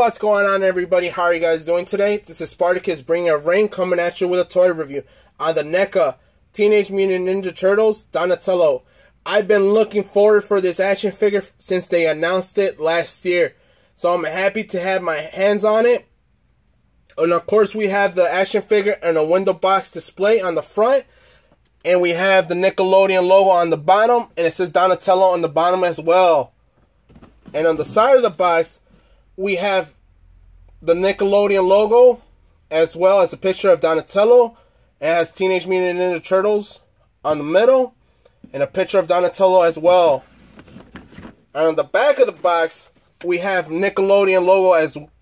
What's going on, everybody? How are you guys doing today? This is Spartacus bringing a rain, coming at you with a toy review on the Neca Teenage Mutant Ninja Turtles Donatello. I've been looking forward for this action figure since they announced it last year, so I'm happy to have my hands on it. And of course, we have the action figure and a window box display on the front, and we have the Nickelodeon logo on the bottom, and it says Donatello on the bottom as well. And on the side of the box, we have the Nickelodeon logo, as well as a picture of Donatello. It has Teenage Mutant Ninja Turtles on the middle, and a picture of Donatello as well. And on the back of the box, we have Nickelodeon logo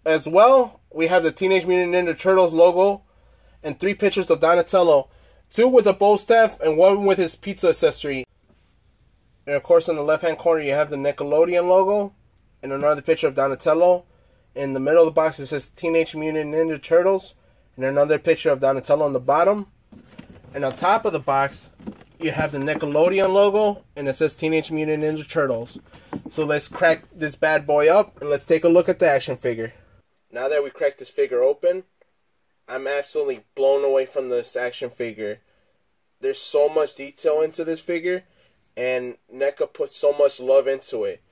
as well. We have the Teenage Mutant Ninja Turtles logo, and 3 pictures of Donatello. 2 with a bow staff, and 1 with his pizza accessory. And of course, in the left-hand corner, you have the Nickelodeon logo, and another picture of Donatello. In the middle of the box, it says Teenage Mutant Ninja Turtles, and another picture of Donatello on the bottom. And on top of the box, you have the Nickelodeon logo, and it says Teenage Mutant Ninja Turtles. So let's crack this bad boy up, and let's take a look at the action figure. Now that we cracked this figure open, I'm absolutely blown away from this action figure. There's so much detail into this figure, and NECA put so much love into it.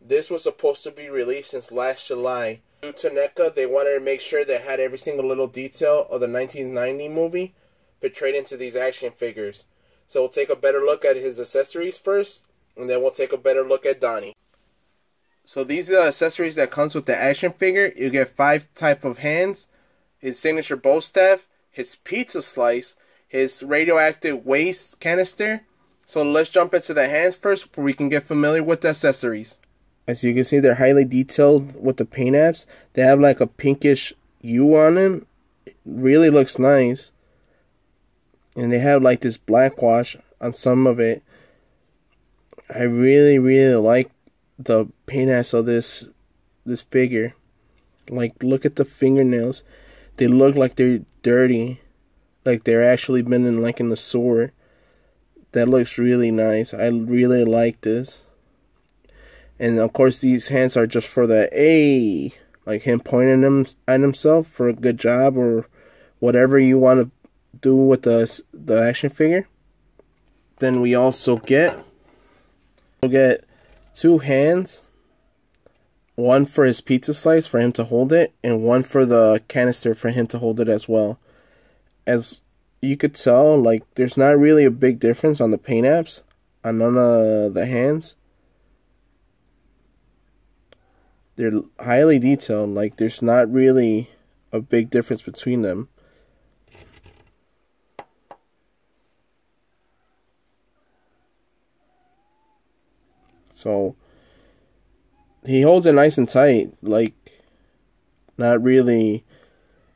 This was supposed to be released since last July. Due to NECA, they wanted to make sure they had every single little detail of the 1990 movie portrayed into these action figures. So we'll take a better look at his accessories first, and then we'll take a better look at Donnie. So these are the accessories that comes with the action figure. You get 5 type of hands, his signature bow staff, his pizza slice, his radioactive waste canister. So let's jump into the hands first before we can get familiar with the accessories. As you can see, they're highly detailed with the paint apps. They have like a pinkish hue on them. It really looks nice. And they have like this black wash on some of it. I really like the paint apps of this figure. Like, look at the fingernails. They look like they're dirty. Like they're actually been in the sewer. That looks really nice. I really like this. And of course, these hands are just for the A, like him pointing them at himself for a good job or whatever you want to do with the action figure. Then we also get 2 hands, 1 for his pizza slice for him to hold it, and 1 for the canister for him to hold it as well. As you could tell, like, there's not really a big difference on the paint apps on none of the hands. They're highly detailed. Like, there's not really a big difference between them. So he holds it nice and tight, like not really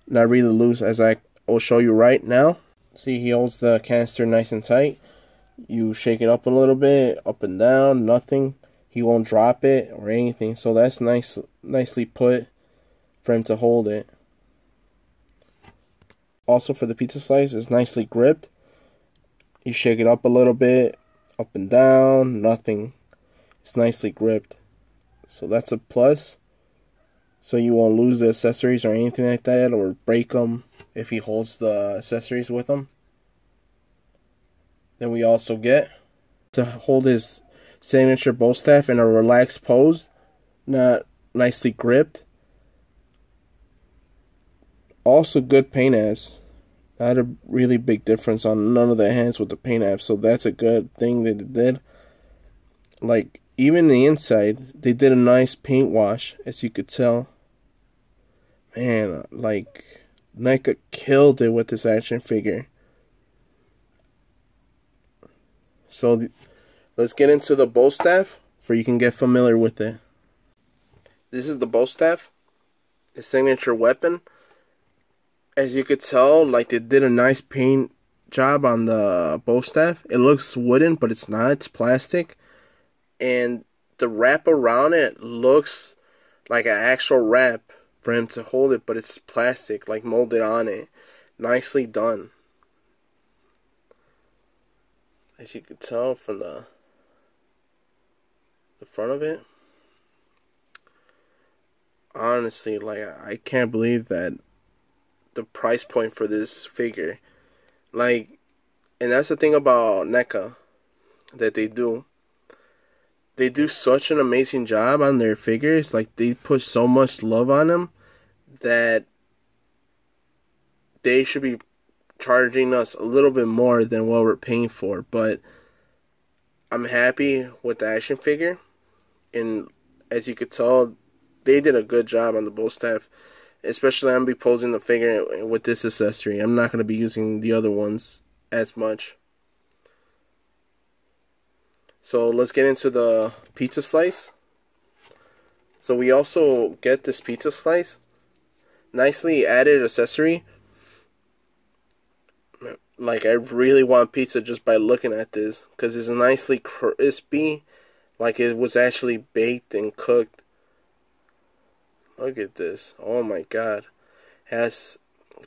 loose, as I will show you right now. See, he holds the canister nice and tight. You shake it up a little bit, up and down, nothing. He won't drop it or anything, so that's nicely put for him to hold it. Also, for the pizza slice, it's nicely gripped. You shake it up a little bit, up and down, nothing. It's nicely gripped, so that's a plus. So you won't lose the accessories or anything like that, or break them if he holds the accessories with him. Then we also get to hold his signature bow staff in a relaxed pose, not nicely gripped. Also good paint apps. Not a really big difference on none of the hands with the paint apps, so that's a good thing that they did. Like, even the inside, they did a nice paint wash, as you could tell. Man, like, NECA killed it with this action figure. So let's get into the bow staff, for you can get familiar with it. This is the bow staff, his signature weapon. As you could tell, like, they did a nice paint job on the bow staff. It looks wooden, but it's not. It's plastic. And the wrap around it looks like an actual wrap for him to hold it, but it's plastic, like molded on it. Nicely done. As you can tell from the front of it. Honestly, like, I can't believe that the price point for this figure. Like, and that's the thing about Neca that they do. They do such an amazing job on their figures. Like, they put so much love on them that they should be charging us a little bit more than what we're paying for. But I'm happy with the action figure, and as you could tell, they did a good job on the bull staff. Especially, I'm be posing the figure with this accessory. I'm not going to be using the other ones as much. So let's get into the pizza slice. So we also get this pizza slice, nicely added accessory. Like, I really want pizza just by looking at this, because it's nicely crispy, like it was actually baked and cooked. Look at this. Oh my god. Has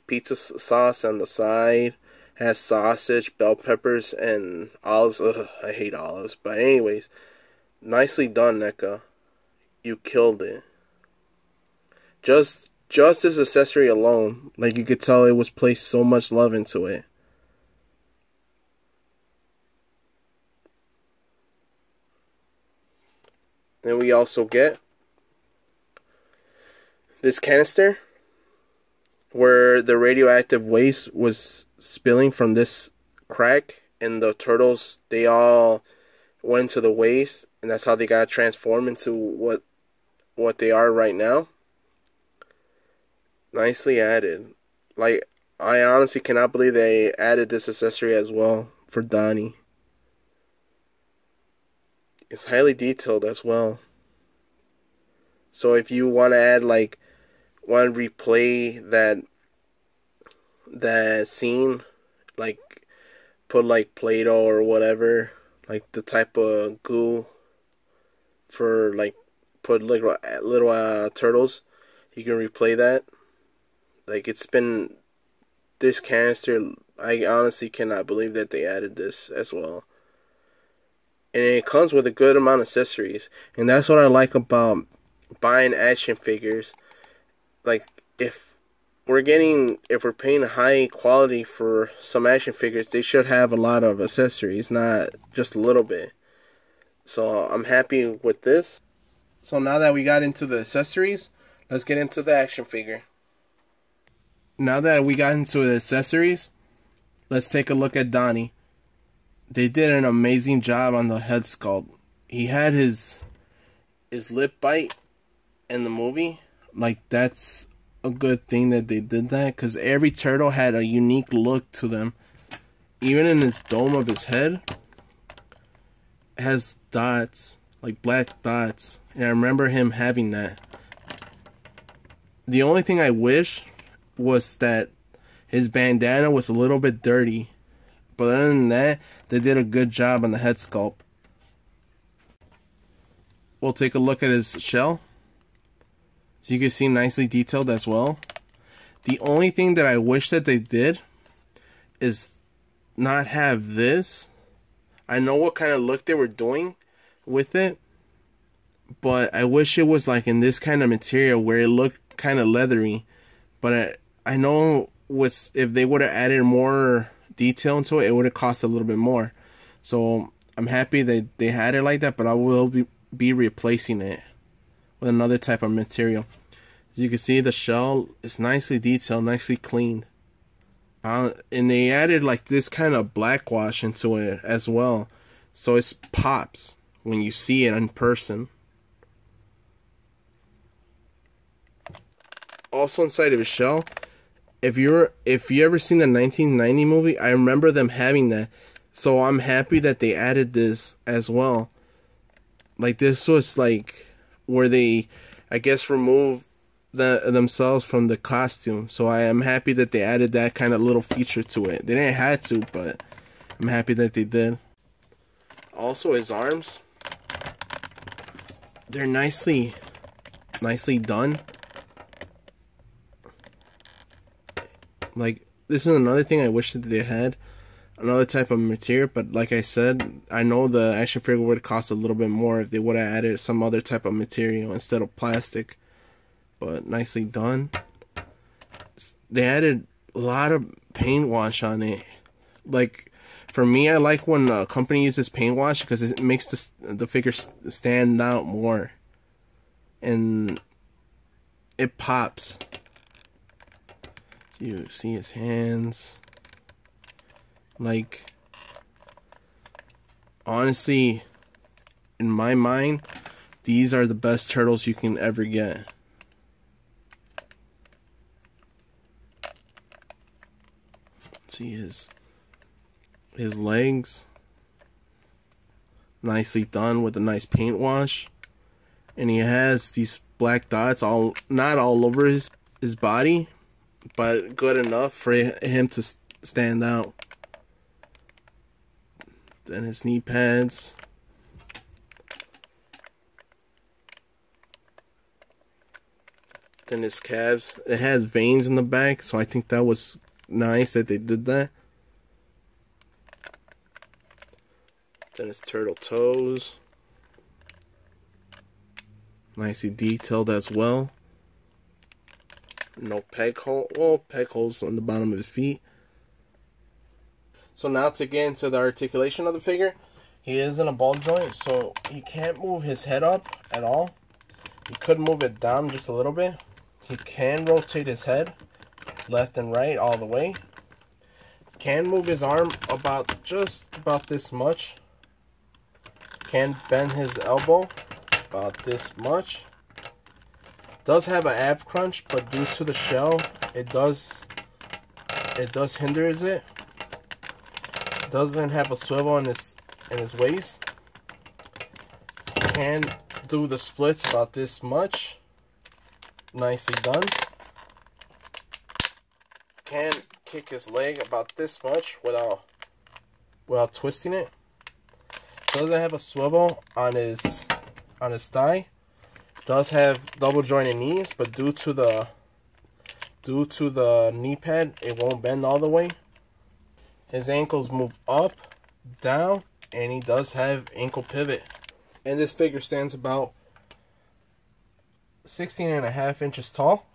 pizza sauce on the side. Has sausage, bell peppers, and olives. Ugh, I hate olives. But anyways, nicely done, Neca. You killed it. Just this accessory alone, like, you could tell it was placed so much love into it. Then we also get this canister where the radioactive waste was spilling from this crack, and the turtles, they all went to the waste, and that's how they got transformed into what they are right now. Nicely added. Like, I honestly cannot believe they added this accessory as well for Donnie. It's highly detailed as well. So if you want to add, like, want to replay that scene, like, put like Play-Doh or whatever, like the type of goo for, like, put like little turtles, you can replay that. Like, it's been this canister. I honestly cannot believe that they added this as well. And it comes with a good amount of accessories, and that's what I like about buying action figures. Like, if we're paying high quality for some action figures, they should have a lot of accessories, not just a little bit. So I'm happy with this. So now that we got into the accessories, let's get into the action figure. Now that we got into the accessories, let's take a look at Donnie. They did an amazing job on the head sculpt. He had his lip bite in the movie. Like, that's a good thing that they did that, because every turtle had a unique look to them. Even in his dome of his head, it has dots, like black dots, and I remember him having that. The only thing I wish was that his bandana was a little bit dirty, but other than that, they did a good job on the head sculpt. We'll take a look at his shell. So you can see nicely detailed as well. The only thing that I wish that they did is not have this. I know what kind of look they were doing with it, but I wish it was like in this kind of material where it looked kind of leathery. But I know if they would have added more detail into it, it would have cost a little bit more. So I'm happy that they had it like that, but I will be replacing it with another type of material. As you can see, the shell is nicely detailed, nicely cleaned. And they added like this kind of black wash into it as well, so it pops when you see it in person. Also inside of his shell, if you ever seen the 1990 movie, I remember them having that. So I'm happy that they added this as well. Like, this was like where they, I guess, remove themselves from the costume. So I am happy that they added that kind of little feature to it. They didn't have to, but I'm happy that they did. Also, his arms, they're nicely done. Like, this is another thing I wish that they had another type of material, but like I said, I know the action figure would cost a little bit more if they would have added some other type of material instead of plastic. but nicely done. They added a lot of paint wash on it. Like, for me, I like when a company uses paint wash because it makes the figure stand out more. And it pops. You see his hands. Like, honestly, in my mind, these are the best turtles you can ever get. See his legs. Nicely done with a nice paint wash. And he has these black dots not all over his body, but good enough for him to stand out. Then his knee pads. Then his calves. It has veins in the back, so I think that was nice that they did that. Then his turtle toes. Nicely detailed as well. No peg hole. Well, peg holes on the bottom of his feet. So now to get into the articulation of the figure. He is in a ball joint, so he can't move his head up at all. He could move it down just a little bit. He can rotate his head left and right all the way. Can move his arm just about this much. Can bend his elbow about this much. Does have an ab crunch, but due to the shell, it does hinder it. Doesn't have a swivel in his waist. Can do the splits about this much. Nicely done. Can kick his leg about this much without twisting it. Doesn't have a swivel on his thigh. Does have double jointed knees, but due to the knee pad, it won't bend all the way. His ankles move up, down, and he does have ankle pivot. And this figure stands about 16.5 inches tall.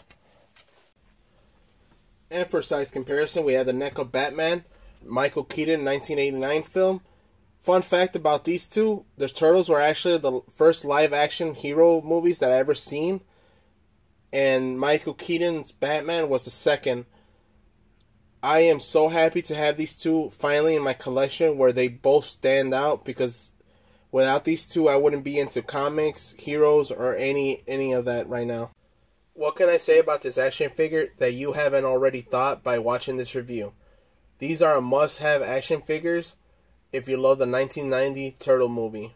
And for size comparison, we have the Neca Batman, Michael Keaton 1989 film. Fun fact about these two, the Turtles were actually the first live-action hero movies that I ever seen. And Michael Keaton's Batman was the second. I am so happy to have these two finally in my collection where they both stand out, because without these two I wouldn't be into comics, heroes, or any of that right now. What can I say about this action figure that you haven't already thought by watching this review? These are a must-have action figures if you love the 1990 Turtle movie.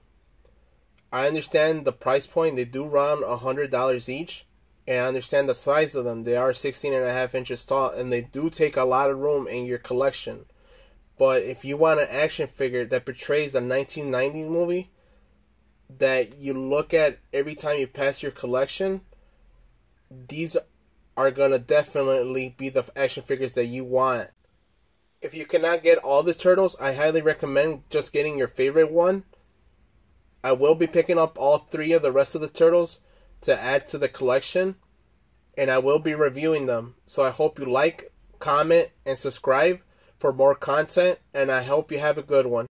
I understand the price point. They do run $100 each. And I understand the size of them. They are 16.5 inches tall. And they do take a lot of room in your collection. But if you want an action figure that portrays the 1990 movie, that you look at every time you pass your collection, these are going to definitely be the action figures that you want. If you cannot get all the Turtles, I highly recommend just getting your favorite one. I will be picking up all 3 of the rest of the Turtles to add to the collection, and I will be reviewing them. So I hope you like, comment, and subscribe for more content, and I hope you have a good one.